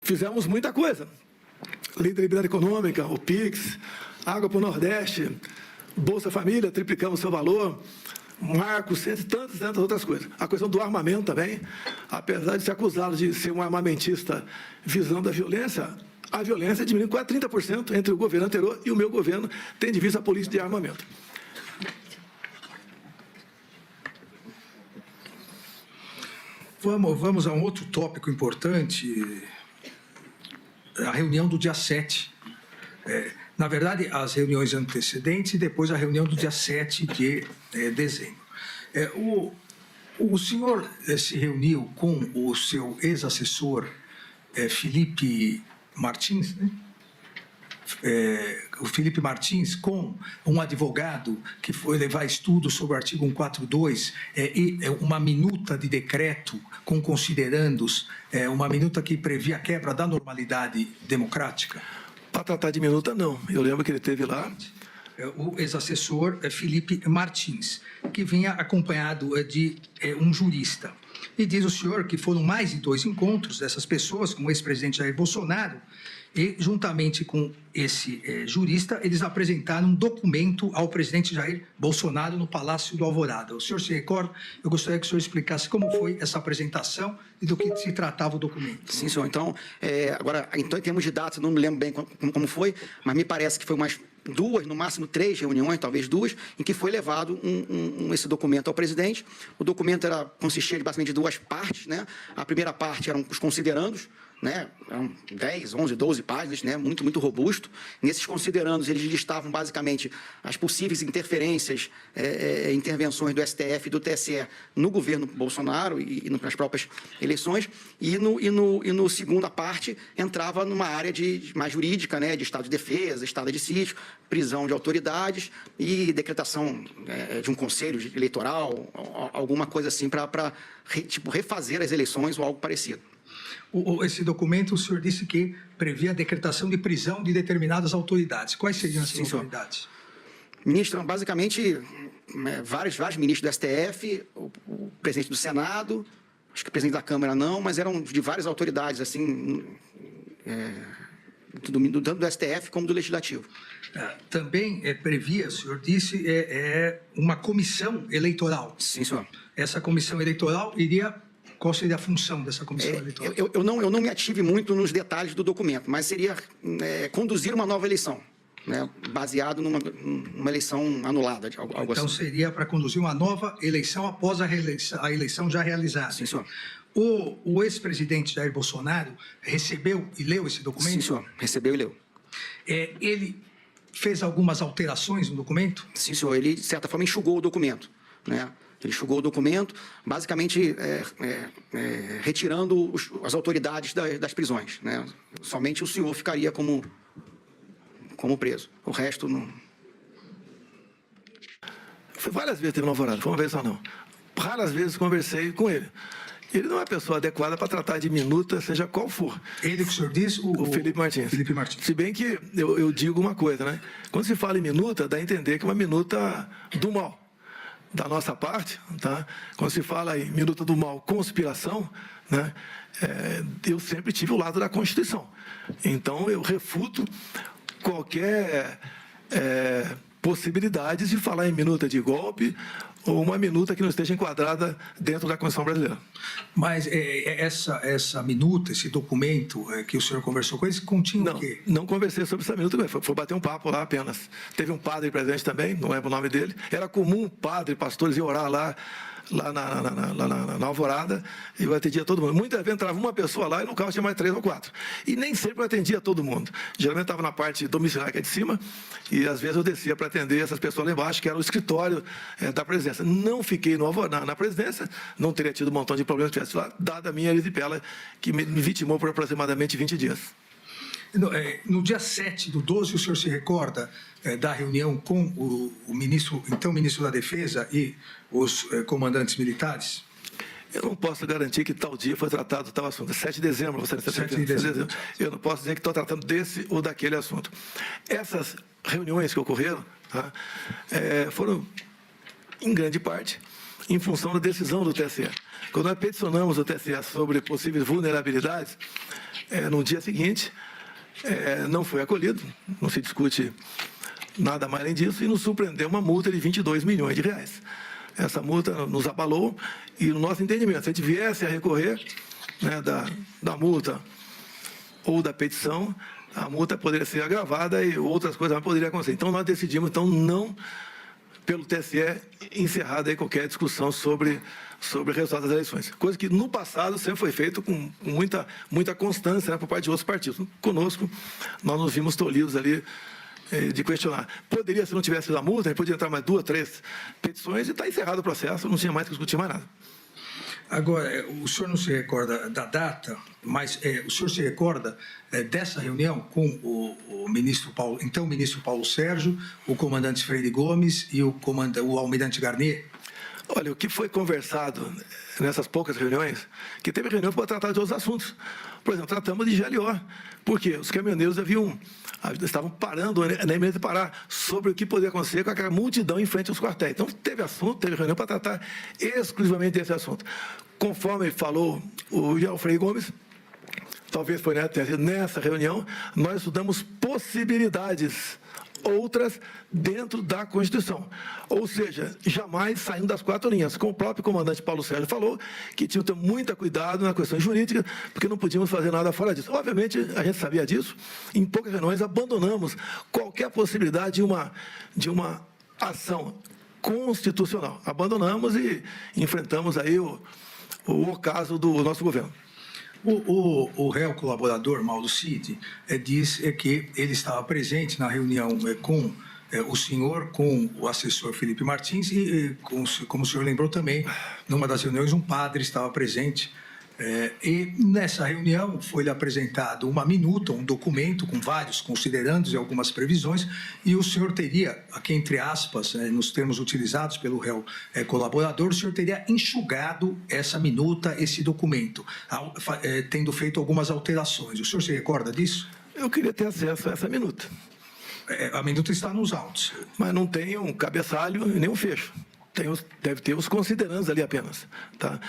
fizemos muita coisa. Lei da Liberdade Econômica, o PIX, Água para o Nordeste, Bolsa Família, triplicamos seu valor, Marcos, entre tantas outras coisas. A questão do armamento também, apesar de ser acusado de ser um armamentista visando a violência diminuiu quase 30% entre o governo anterior e o meu governo, tendo em vista a política de armamento. Vamos a um outro tópico importante, a reunião do dia 7. Na verdade, as reuniões antecedentes e depois a reunião do dia 7 de dezembro. O senhor se reuniu com o seu ex-assessor, Felipe Martins, né? O Felipe Martins, com um advogado que foi levar estudos sobre o artigo 142 e uma minuta de decreto com considerandos, uma minuta que previa a quebra da normalidade democrática? Para tratar de minuta, não. Eu lembro que ele esteve lá. O ex-assessor Felipe Martins, que vinha acompanhado de um jurista. E diz o senhor que foram mais de 2 encontros dessas pessoas com o ex-presidente Jair Bolsonaro e, juntamente com esse jurista, eles apresentaram um documento ao presidente Jair Bolsonaro no Palácio do Alvorada. O senhor se recorda? Eu gostaria que o senhor explicasse como foi essa apresentação e do que se tratava o documento. Sim, senhor. Então, agora, em termos de datas, não me lembro bem como foi, mas me parece que foi umas 2, no máximo 3 reuniões, talvez 2, em que foi levado esse documento ao presidente. O documento consistia basicamente de 2 partes, né? A primeira parte eram os considerandos, né? Eram 10, 11, 12 páginas, né? Muito robusto. Nesses considerandos, eles listavam basicamente as possíveis interferências, intervenções do STF e do TSE no governo Bolsonaro e nas próprias eleições. E no segunda parte entrava numa área mais jurídica, né? De estado de defesa, estado de sítio, prisão de autoridades e decretação de um conselho eleitoral, alguma coisa assim para refazer as eleições ou algo parecido. Esse documento, o senhor disse que previa a decretação de prisão de determinadas autoridades. Quais seriam essas autoridades? Ministro, basicamente, vários ministros do STF, o presidente do Senado, acho que o presidente da Câmara não, mas eram de várias autoridades, assim, tanto do STF como do Legislativo. Também previa, o senhor disse, uma comissão eleitoral. Sim, senhor. Essa comissão eleitoral iria... Qual seria a função dessa comissão eleitoral? Eu não me ative muito nos detalhes do documento, mas seria conduzir uma nova eleição, né, baseado numa eleição anulada, algo então, assim. Seria para conduzir uma nova eleição após a eleição já realizada. Sim, senhor. O ex-presidente Jair Bolsonaro recebeu e leu esse documento? Sim, senhor. Recebeu e leu. Ele fez algumas alterações no documento? Sim, senhor. Ele, de certa forma, enxugou o documento, né? Ele enxugou o documento, basicamente retirando as autoridades das prisões, né? Somente o senhor ficaria como preso. O resto não... Foi várias vezes teve no Alvorada, foi uma vez só não. Raras vezes conversei com ele. Ele não é a pessoa adequada para tratar de minuta, seja qual for. Ele que o senhor diz? O Felipe Martins. Felipe Martins. Se bem que eu digo uma coisa, né? Quando se fala em minuta, dá a entender que é uma minuta do mal. Da nossa parte, tá? Quando se fala em minuta do mal, conspiração, né? Eu sempre tive o lado da Constituição. Então, eu refuto qualquer possibilidade de falar em minuta de golpe ou uma minuta que não esteja enquadrada dentro da Constituição brasileira. Mas essa minuta, esse documento que o senhor conversou com eles, continha o quê? Não conversei sobre essa minuta, foi bater um papo lá apenas. Teve um padre presente também, não lembro o nome dele. Era comum padre, pastores, ir orar lá na Alvorada, e eu atendia todo mundo. Muitas vezes entrava uma pessoa lá e no carro tinha mais 3 ou 4. E nem sempre eu atendia todo mundo. Geralmente estava na parte domiciliar, que é de cima, e às vezes eu descia para atender essas pessoas lá embaixo, que era o escritório da presidência. Não fiquei na presidência, não teria tido um montão de problemas se estivesse lá, dada a minha erisipela, que me vitimou por aproximadamente 20 dias. No dia 7/12, o senhor se recorda da reunião com o ministro da Defesa e os comandantes militares? Eu não posso garantir que tal dia foi tratado tal assunto. 7 de dezembro, você está 7 de dezembro. Eu não posso dizer que estou tratando desse ou daquele assunto. Essas reuniões que ocorreram, tá, foram, em grande parte, em função da decisão do TSE. Quando nós peticionamos o TSE sobre possíveis vulnerabilidades, no dia seguinte, não foi acolhido, não se discute nada mais além disso, e nos surpreendeu uma multa de 22 milhões de reais. Essa multa nos abalou e, no nosso entendimento, se a gente viesse a recorrer, né, da multa ou da petição, a multa poderia ser agravada e outras coisas poderiam acontecer. Então, nós decidimos, então, não, pelo TSE, encerrar daí qualquer discussão sobre o resultado das eleições. Coisa que, no passado, sempre foi feito com muita constância, né, por parte de outros partidos. Conosco, nós nos vimos tolhidos ali de questionar. Poderia, se não tivesse a multa, a gente poderia entrar mais 2, 3 petições e está encerrado o processo, não tinha mais que discutir mais nada. Agora, o senhor não se recorda da data, mas o senhor se recorda dessa reunião com o ministro Paulo, então ministro Paulo Sérgio, o comandante Freire Gomes e o almirante Garnier? Olha, o que foi conversado nessas poucas reuniões, que teve reunião para tratar de outros assuntos. Por exemplo, tratamos de GLO, porque os caminhoneiros estavam parando na iminência de parar sobre o que poderia acontecer com aquela multidão em frente aos quartéis. Então, teve reunião para tratar exclusivamente desse assunto. Conforme falou o Freire Gomes, talvez foi nessa reunião, nós estudamos possibilidades outras dentro da Constituição. Ou seja, jamais saindo das 4 linhas. Como o próprio comandante Paulo Sérgio falou, que tinha que ter muito cuidado na questão jurídica, porque não podíamos fazer nada fora disso. Obviamente, a gente sabia disso. Em poucas reuniões, abandonamos qualquer possibilidade de uma ação constitucional. Abandonamos e enfrentamos aí o ocaso do nosso governo. O réu colaborador, Mauro Cid, diz que ele estava presente na reunião com o senhor, com o assessor Felipe Martins e, como o senhor lembrou também, numa das reuniões um padre estava presente. E nessa reunião foi-lhe apresentado uma minuta, um documento com vários considerandos e algumas previsões, e o senhor teria, aqui entre aspas, nos termos utilizados pelo réu colaborador, o senhor teria enxugado essa minuta, esse documento, tendo feito algumas alterações. O senhor se recorda disso? Eu queria ter acesso a essa minuta. A minuta está nos autos. Mas não tem um cabeçalho e nem um fecho. Deve ter os considerandos ali apenas, tá?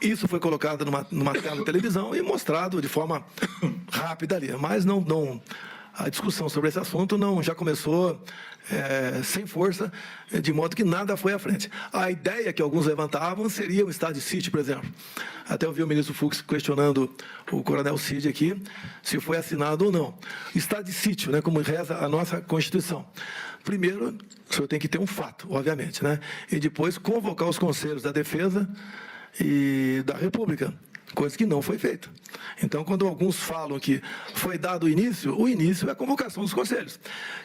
Isso foi colocado numa tela de televisão e mostrado de forma rápida ali. Mas a discussão sobre esse assunto já começou sem força, de modo que nada foi à frente. A ideia que alguns levantavam seria um estado de sítio, por exemplo. Até eu vi o ministro Fux questionando o coronel Cid aqui, se foi assinado ou não. Estado de sítio, né, como reza a nossa Constituição. Primeiro, o senhor tem que ter um fato, obviamente, né? E depois convocar os conselhos da defesa e da República, coisa que não foi feita. Então, quando alguns falam que foi dado o início é a convocação dos conselhos.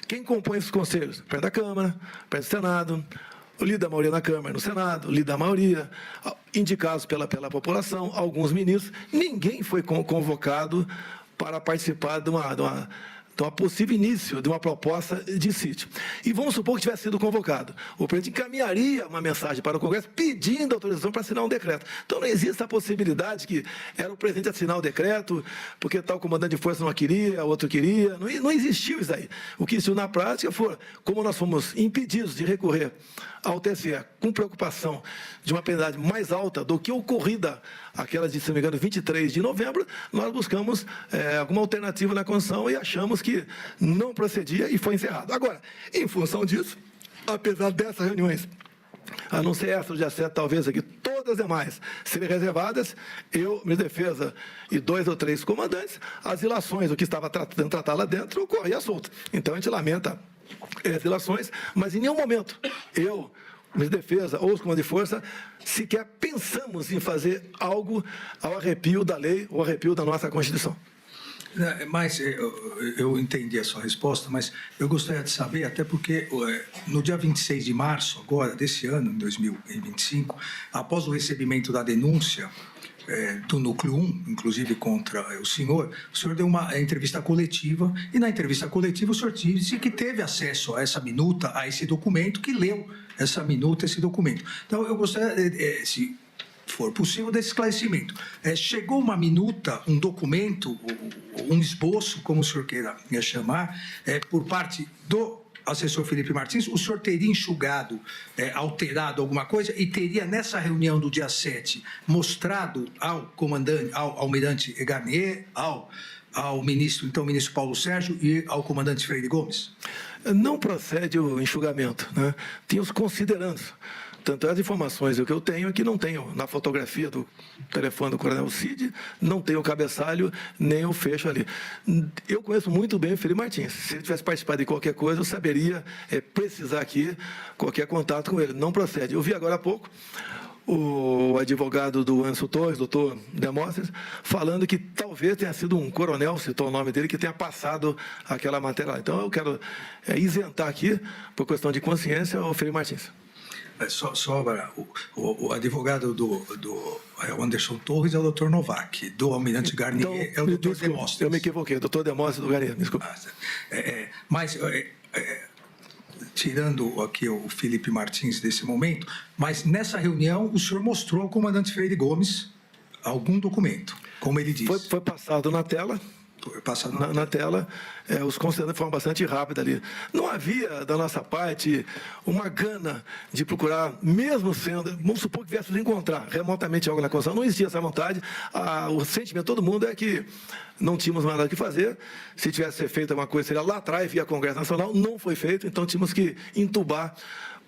Quem compõe esses conselhos? Perto da Câmara, perto do Senado, o líder da maioria na Câmara e no Senado, o líder da maioria, indicados pela população, alguns ministros. Ninguém foi convocado para participar de uma possível início de uma proposta de sítio. E vamos supor que tivesse sido convocado. O presidente encaminharia uma mensagem para o Congresso pedindo autorização para assinar um decreto. Então, não existe a possibilidade que era o presidente assinar o decreto, porque tal comandante de força não queria, outro queria. Não existiu isso aí. O que existiu na prática foi, como nós fomos impedidos de recorrer ao TSE com preocupação de uma penalidade mais alta do que ocorrida aquela de, se não me engano, 23 de novembro, nós buscamos alguma alternativa na Constituição e achamos que não procedia e foi encerrado. Agora, em função disso, apesar dessas reuniões, a não ser essa do dia 7, talvez aqui, todas as demais serem reservadas, eu, minha defesa e 2 ou 3 comandantes, as ilações, o que estava tentando tratar lá dentro, ocorria solto. Então, a gente lamenta as ilações, mas em nenhum momento eu, minha defesa ou os comandos de força, sequer pensamos em fazer algo ao arrepio da lei ou arrepio da nossa Constituição. Mas eu entendi a sua resposta, mas eu gostaria de saber, até porque no dia 26 de março, agora, desse ano, em 2025, após o recebimento da denúncia do Núcleo 1, inclusive contra o senhor deu uma entrevista coletiva, e na entrevista coletiva o senhor disse que teve acesso a essa minuta, a esse documento, que leu essa minuta, esse documento. Então, eu gostaria, se for possível, desse esclarecimento. Chegou uma minuta, um documento, um esboço, como o senhor queira chamar, por parte do assessor Felipe Martins, o senhor teria enxugado, alterado alguma coisa e teria, nessa reunião do dia 7, mostrado ao comandante, ao almirante Garnier, ao ministro, então ministro Paulo Sérgio e ao comandante Freire Gomes? Não procede o enxugamento, né? Tinha os considerandos. Tanto as informações que eu tenho é que não tenho na fotografia do telefone do coronel Cid, não tenho o cabeçalho, nem o fecho ali. Eu conheço muito bem o Felipe Martins. Se ele tivesse participado de qualquer coisa, eu saberia precisar aqui qualquer contato com ele. Não procede. Eu vi agora há pouco o advogado do Anderson Torres, doutor Demóstenes, falando que talvez tenha sido um coronel, citou o nome dele, que tenha passado aquela matéria lá. Então, eu quero isentar aqui, por questão de consciência, o Felipe Martins. Só agora, o advogado do Anderson Torres é o doutor Novak, do almirante Garnier então, é o doutor Demóstenes. Eu me equivoquei, doutor Demóstenes do Garnier, desculpa. Mas, tirando aqui o Felipe Martins desse momento, mas nessa reunião o senhor mostrou ao comandante Freire Gomes algum documento, como ele disse. Foi passado na tela. Na tela, os considerandos de forma bastante rápida ali. Não havia, da nossa parte, uma gana de procurar, mesmo sendo, vamos supor que viéssemos encontrar remotamente algo na Constituição, não existia essa vontade. O sentimento de todo mundo é que não tínhamos mais nada o que fazer. Se tivesse feito alguma coisa, seria lá atrás, via Congresso Nacional, não foi feito, então tínhamos que entubar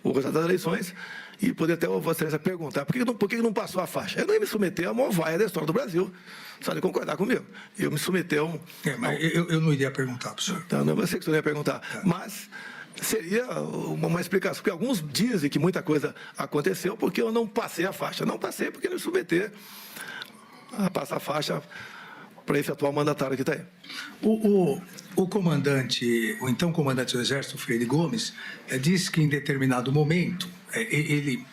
o resultado das eleições e poder até Vossa Excelência perguntar por que não passou a faixa. Eu não ia me submeter a uma vaia da história do Brasil, só de concordar comigo. Eu me submeter a um... mas eu não iria perguntar para o senhor. Não é você que o senhor ia perguntar. Mas seria uma explicação, porque alguns dizem que muita coisa aconteceu porque eu não passei a faixa. Não passei porque não me submeter a passar a faixa para esse atual mandatário que está aí. O comandante, o então comandante do Exército, Freire Gomes, disse que em determinado momento, ele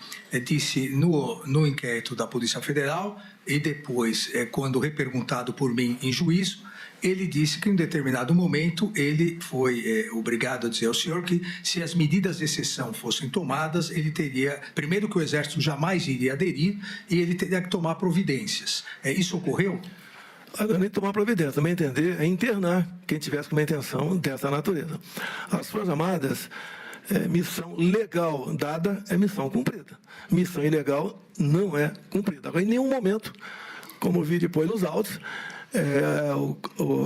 disse no inquérito da Polícia Federal e depois, quando reperguntado por mim em juízo, ele disse que em determinado momento ele foi obrigado a dizer ao senhor que se as medidas de exceção fossem tomadas, ele teria, primeiro que o Exército jamais iria aderir e ele teria que tomar providências. Isso ocorreu? Nem tomar providência, também entender, internar quem tivesse com uma intenção dessa natureza. As Forças Armadas, missão legal dada é missão cumprida. Missão ilegal não é cumprida. Agora, em nenhum momento, como vi depois nos autos,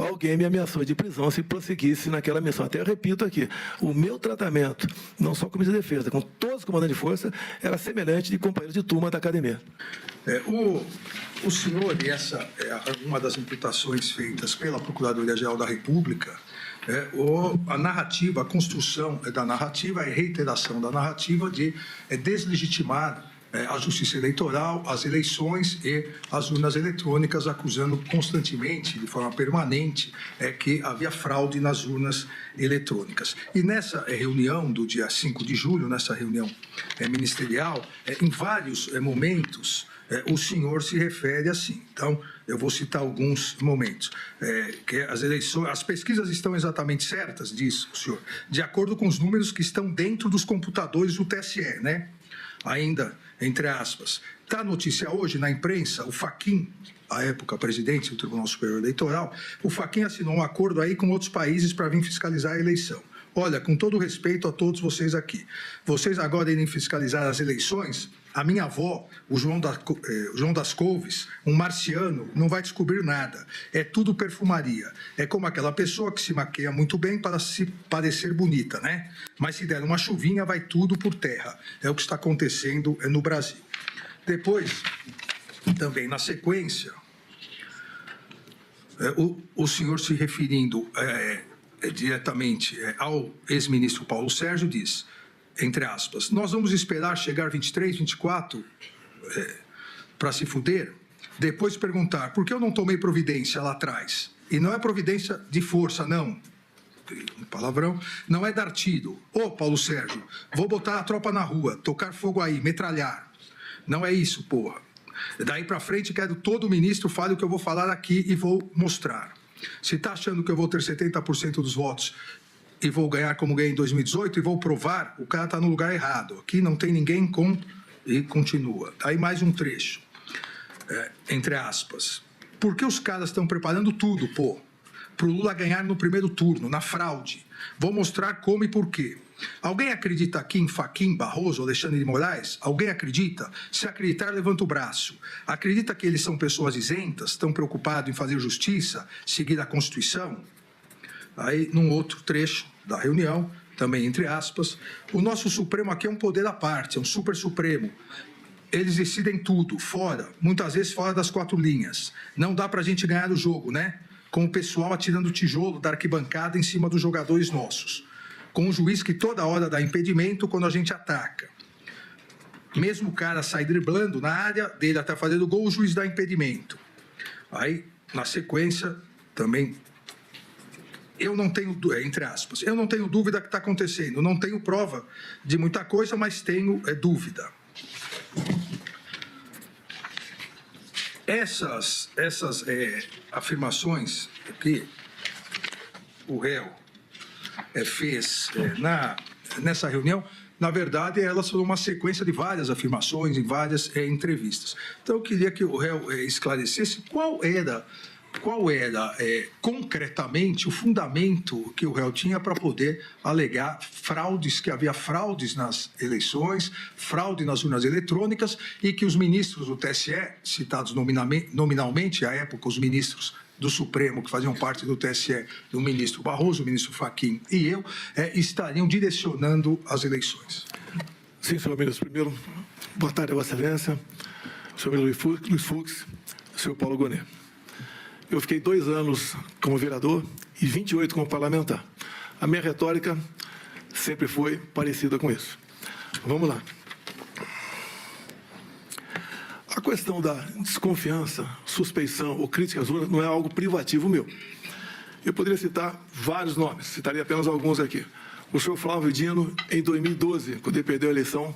alguém me ameaçou de prisão se prosseguisse naquela missão. Até eu repito aqui, o meu tratamento, não só com a Comissão de Defesa, com todos os comandantes de força, era semelhante de companheiro de turma da academia. O senhor, e essa é uma das imputações feitas pela Procuradoria-Geral da República, a narrativa, a construção da narrativa, a reiteração da narrativa de deslegitimar a Justiça Eleitoral, as eleições e as urnas eletrônicas, acusando constantemente, de forma permanente, que havia fraude nas urnas eletrônicas. E nessa reunião do dia 5 de julho, nessa reunião ministerial, em vários momentos, o senhor se refere assim. Então, eu vou citar alguns momentos. Que as eleições, as pesquisas estão exatamente certas, diz o senhor, de acordo com os números que estão dentro dos computadores do TSE, né? Ainda, entre aspas, está a notícia hoje na imprensa, o Fachin, à época presidente do Tribunal Superior Eleitoral, o Fachin assinou um acordo aí com outros países para vir fiscalizar a eleição. Olha, com todo respeito a todos vocês aqui, vocês agora irem fiscalizar as eleições, a minha avó, o João das Couves, um marciano, não vai descobrir nada. É tudo perfumaria. É como aquela pessoa que se maquia muito bem para se parecer bonita, né? Mas se der uma chuvinha, vai tudo por terra. É o que está acontecendo no Brasil. Depois, também na sequência, o senhor se referindo diretamente ao ex-ministro Paulo Sérgio diz, entre aspas, nós vamos esperar chegar 23, 24 para se fuder, depois perguntar por que eu não tomei providência lá atrás. E não é providência de força, não. Palavrão. Não é dar tiro. Ô, Paulo Sérgio, vou botar a tropa na rua, tocar fogo aí, metralhar. Não é isso, porra. Daí para frente, quero todo ministro fale o que eu vou falar aqui e vou mostrar. Se está achando que eu vou ter 70% dos votos e vou ganhar como ganhei em 2018 e vou provar, o cara está no lugar errado. Aqui não tem ninguém com... E continua. Aí mais um trecho. Entre aspas. Por que os caras estão preparando tudo, pô? para o Lula ganhar no primeiro turno, na fraude. Vou mostrar como e por quê. Alguém acredita aqui em Fachin, Barroso, Alexandre de Moraes? Alguém acredita? Se acreditar, levanta o braço. Acredita que eles são pessoas isentas, estão preocupados em fazer justiça, seguir a Constituição? Aí, num outro trecho da reunião, também entre aspas, o nosso Supremo aqui é um poder à parte, é um super Supremo. Eles decidem tudo, fora, muitas vezes fora das 4 linhas. Não dá para a gente ganhar o jogo, né? Com o pessoal atirando tijolo da arquibancada em cima dos jogadores nossos. Com o juiz que toda hora dá impedimento quando a gente ataca. Mesmo o cara sai driblando na área dele até fazendo gol, o juiz dá impedimento. Aí, na sequência, também... Eu não tenho, entre aspas, eu não tenho dúvida que está acontecendo. Não tenho prova de muita coisa, mas tenho dúvida. Essas afirmações que o réu fez nessa reunião, na verdade, elas foram uma sequência de várias afirmações em várias entrevistas. Então, eu queria que o réu esclarecesse qual era concretamente o fundamento que o réu tinha para poder alegar fraudes, que havia fraudes nas eleições, fraude nas urnas eletrônicas e que os ministros do TSE, citados nominalmente, à época os ministros do Supremo, que faziam parte do TSE, do ministro Barroso, o ministro Fachin e eu, estariam direcionando as eleições. Sim, senhor ministro. Primeiro, boa tarde, Vossa Excelência, senhor ministro Luiz Fux, senhor Paulo Gonet. Eu fiquei 2 anos como vereador e 28 como parlamentar. A minha retórica sempre foi parecida com isso. Vamos lá. A questão da desconfiança, suspeição ou crítica às urnas não é algo privativo meu. Eu poderia citar vários nomes, citaria apenas alguns aqui. O senhor Flávio Dino, em 2012, quando ele perdeu a eleição,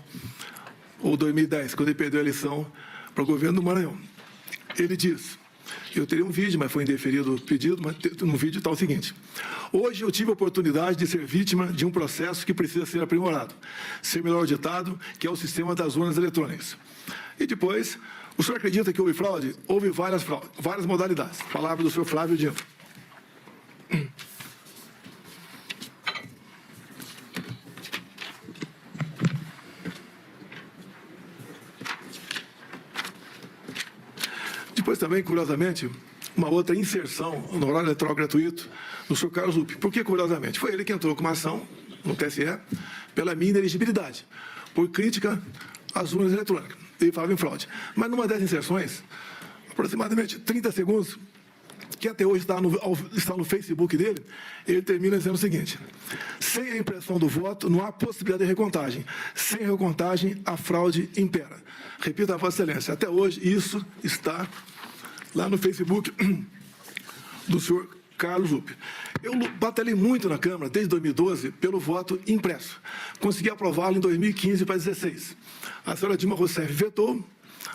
ou 2010, quando ele perdeu a eleição para o governo do Maranhão. Ele diz, eu teria um vídeo, mas foi indeferido o pedido, mas no vídeo está o seguinte: hoje eu tive a oportunidade de ser vítima de um processo que precisa ser aprimorado, ser melhor auditado, que é o sistema das urnas eletrônicas. E depois, o senhor acredita que houve fraude? Houve várias modalidades. Palavra do senhor Flávio Dino. Depois também, curiosamente, uma outra inserção no horário eleitoral gratuito do senhor Carlos Lupe. Por que curiosamente? Foi ele que entrou com uma ação no TSE pela minha inelegibilidade, por crítica às urnas eletrônicas. Ele falava em fraude. Mas numa das inserções, aproximadamente 30 segundos, que até hoje está no Facebook dele, ele termina dizendo o seguinte: sem a impressão do voto, não há possibilidade de recontagem. Sem recontagem, a fraude impera. Repito a Vossa Excelência, até hoje isso está lá no Facebook do senhor Carlos Lupe. Eu batalhei muito na Câmara, desde 2012, pelo voto impresso. Consegui aprová-lo em 2015 para 2016. A senhora Dilma Rousseff vetou,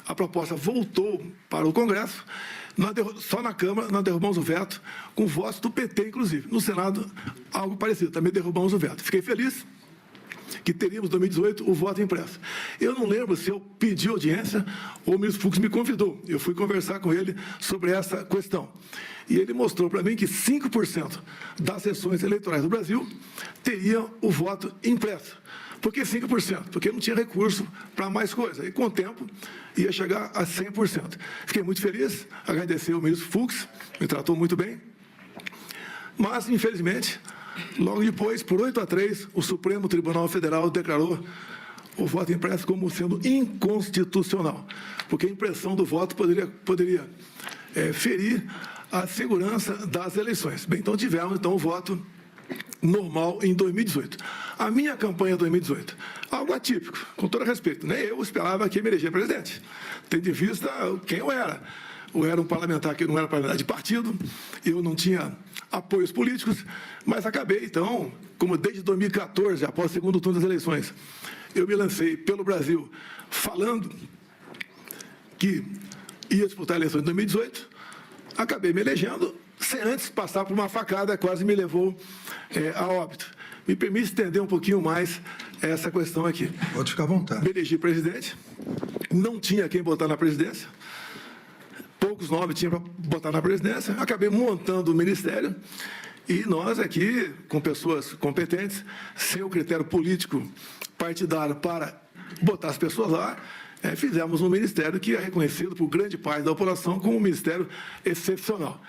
a proposta voltou para o Congresso, só na Câmara nós derrubamos o veto, com votos do PT, inclusive. No Senado, algo parecido, também derrubamos o veto. Fiquei feliz que teríamos, em 2018, o voto impresso. Eu não lembro se eu pedi audiência ou o ministro Fux me convidou. Eu fui conversar com ele sobre essa questão. E ele mostrou para mim que 5% das sessões eleitorais do Brasil teriam o voto impresso. Por que 5%? Porque não tinha recurso para mais coisa. E, com o tempo, ia chegar a 100%. Fiquei muito feliz, agradecer ao ministro Fux, me tratou muito bem. Mas, infelizmente, logo depois, por 8-3, o Supremo Tribunal Federal declarou o voto impresso como sendo inconstitucional, porque a impressão do voto poderia ferir a segurança das eleições. Bem, então tivemos o voto normal em 2018. A minha campanha em 2018, algo atípico, com todo respeito, nem eu esperava que me eleger presidente, tendo em vista quem eu era. Eu era um parlamentar que não era parlamentar de partido, eu não tinha apoios políticos, mas acabei, então, como desde 2014, após o segundo turno das eleições, eu me lancei pelo Brasil falando que ia disputar a eleição em 2018, acabei me elegendo, sem antes passar por uma facada, quase me levou a óbito. Me permite estender um pouquinho mais essa questão aqui. Pode ficar à vontade. Me elegi presidente, não tinha quem botar na presidência, poucos nomes tinha para botar na presidência, acabei montando o ministério e nós aqui, com pessoas competentes, sem o critério político partidário para botar as pessoas lá, fizemos um ministério que é reconhecido por grande parte da população como um ministério excepcional.